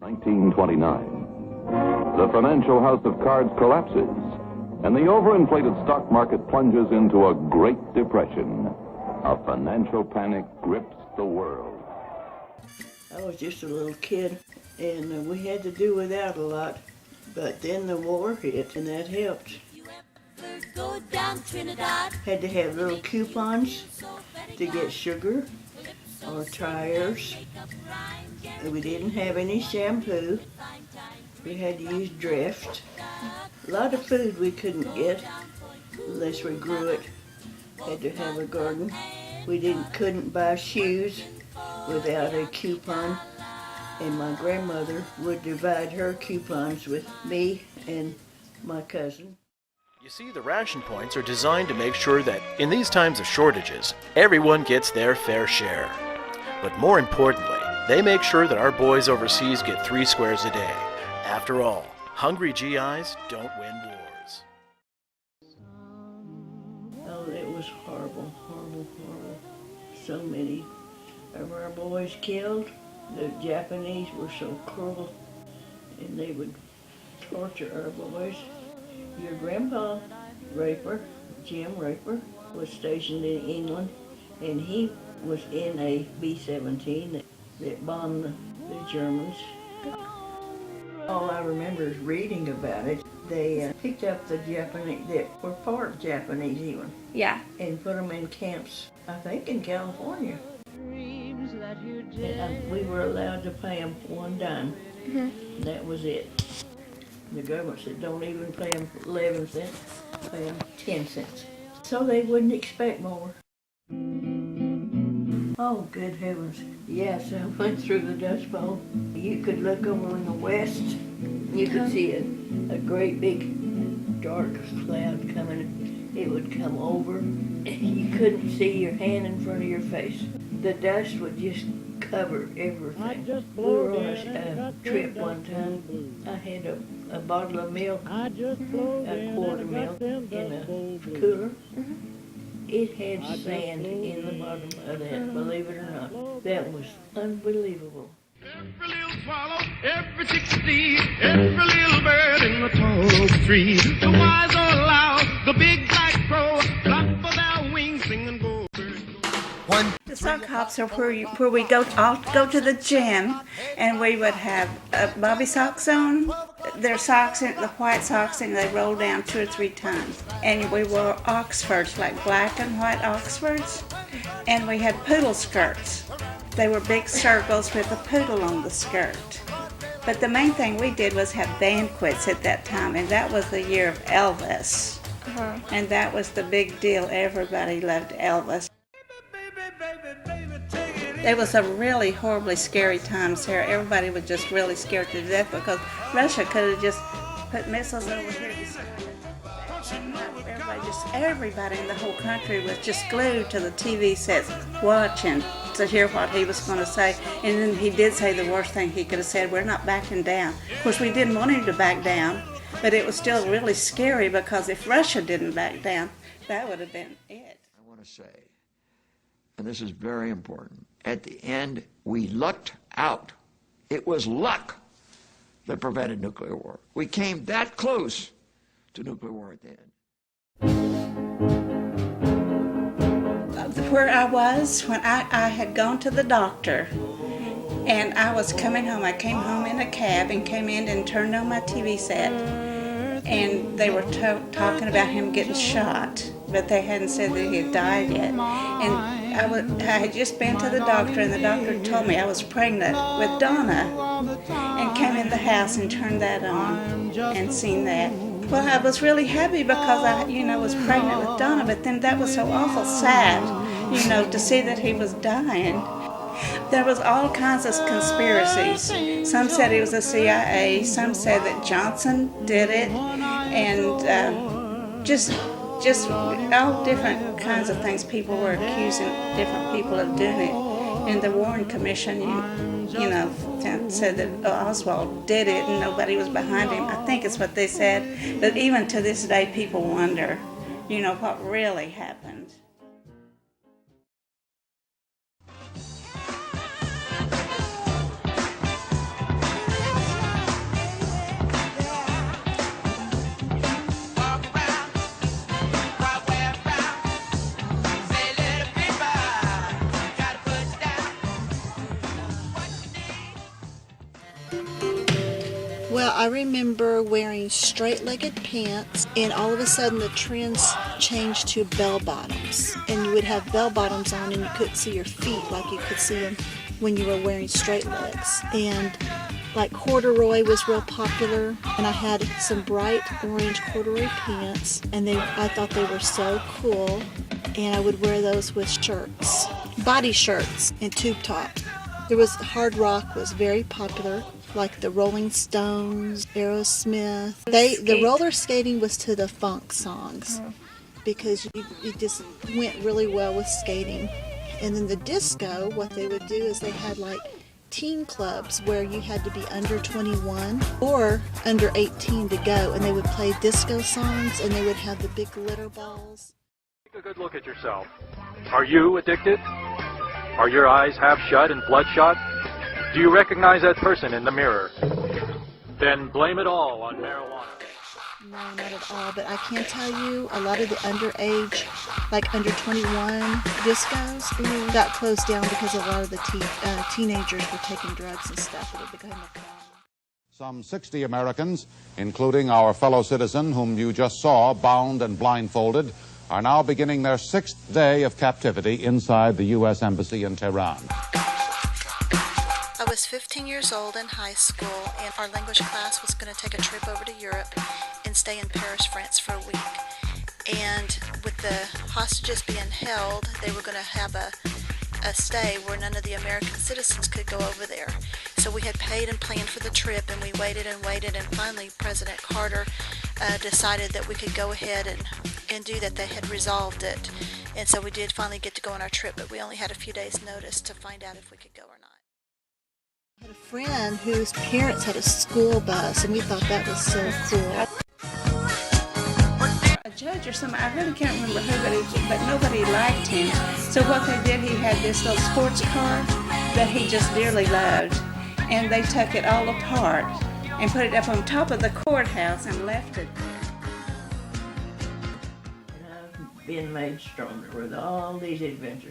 1929. The financial house of cards collapses, and the overinflated stock market plunges into a Great Depression. A financial panic grips the world. I was just a little kid, and we had to do without a lot. But then the war hit, and that helped. Go down Trinidad. Had to have little coupons to get sugar or tires. We didn't have any shampoo. We had to use Drift. A lot of food we couldn't get unless we grew it. Had to have a garden. We couldn't buy shoes without a coupon. And my grandmother would divide her coupons with me and my cousin. You see, the ration points are designed to make sure that in these times of shortages, everyone gets their fair share. But more importantly, they make sure that our boys overseas get 3 squares a day. After all, hungry GIs don't win wars. Oh, it was horrible, horrible, horrible. So many of our boys killed. The Japanese were so cruel, and they would torture our boys. Your grandpa, Raper, Jim Raper, was stationed in England, and he was in a B-17 that bombed the Germans. All I remember is reading about it. They picked up the Japanese, that were part Japanese even. Yeah. And put them in camps, I think in California. And we were allowed to pay them 1 dime. Mm-hmm. That was it. The government said don't even pay them 11 cents, pay them 10 cents. So they wouldn't expect more. Oh, good heavens. Yes, I went through the Dust Bowl. You could look over in the west. You could see a great big dark cloud coming. It would come over. You couldn't see your hand in front of your face. The dust would just cover everything. We were on a trip one time. I had a bottle of milk, a quart of milk in a cooler. It had sand in the bottom of that, believe it or not. That was unbelievable. Every little swallow, every chickadee, every little bird in the tall oak tree. The wise old owl, the big black crow, flap for their wings, sing and go. The sock hops are where we all go to the gym, and we would have bobby socks on. Their socks, the white socks, and they roll down 2 or 3 times. And we wore Oxfords, like black and white Oxfords, and we had poodle skirts. They were big circles with a poodle on the skirt. But the main thing we did was have banquets at that time, and that was the year of Elvis. Uh-huh. And that was the big deal. Everybody loved Elvis. It was a really horribly scary time, Sarah. Everybody was just really scared to death because Russia could have just put missiles over here. Everybody in the whole country was just glued to the TV sets, watching to hear what he was going to say. And then he did say the worst thing he could have said: we're not backing down. Of course, we didn't want him to back down, but it was still really scary because if Russia didn't back down, that would have been it. I want to say, and this is very important, at the end, we lucked out. It was luck that prevented nuclear war. We came that close to nuclear war at the end. Where I was when I had gone to the doctor, and I was coming home. I came home in a cab and came in and turned on my TV set, and they were talking about him getting shot, but they hadn't said that he had died yet. And I had just been to the doctor, and the doctor told me I was pregnant with Donna, and came in the house and turned that on and seen that. Well, I was really happy because I, was pregnant with Donna, but then that was so awful sad, to see that he was dying. There was all kinds of conspiracies. Some said it was the CIA, some said that Johnson did it, and just all different kinds of things. People were accusing different people of doing it. And the Warren Commission, said that Oswald did it and nobody was behind him. I think it's what they said. But even to this day, people wonder, what really happened. I remember wearing straight-legged pants, and all of a sudden the trends changed to bell-bottoms. And you would have bell-bottoms on and you couldn't see your feet like you could see them when you were wearing straight legs. And like corduroy was real popular, and I had some bright orange corduroy pants, and I thought they were so cool, and I would wear those with shirts, body shirts and tube tops. There was hard rock was very popular, like the Rolling Stones, Aerosmith. The roller skating was to the funk songs because it just went really well with skating. And then the disco, what they would do is they had like teen clubs where you had to be under 21 or under 18 to go, and they would play disco songs, and they would have the big glitter balls. Take a good look at yourself. Are you addicted? Are your eyes half shut and bloodshot? Do you recognize that person in the mirror? Then blame it all on marijuana. No, not at all, but I can tell you a lot of the underage, like under 21 discos got closed down because a lot of the teenagers were taking drugs and stuff, and it became a problem. Some 60 Americans, including our fellow citizen whom you just saw bound and blindfolded, are now beginning their 6th day of captivity inside the U.S. Embassy in Tehran. I was 15 years old in high school, and our language class was going to take a trip over to Europe and stay in Paris, France for a week. And with the hostages being held, they were going to have a stay where none of the American citizens could go over there. So we had paid and planned for the trip, and we waited, and finally President Carter decided that we could go ahead and do that. They had resolved it. And so we did finally get to go on our trip, but we only had a few days' notice to find out if we could go or not. I had a friend whose parents had a school bus, and we thought that was so cool. A judge or something, I really can't remember who, but nobody liked him. So what they did, he had this little sports car that he just dearly loved, and they took it all apart and put it up on top of the courthouse and left it there. And I've been made stronger with all these adventures.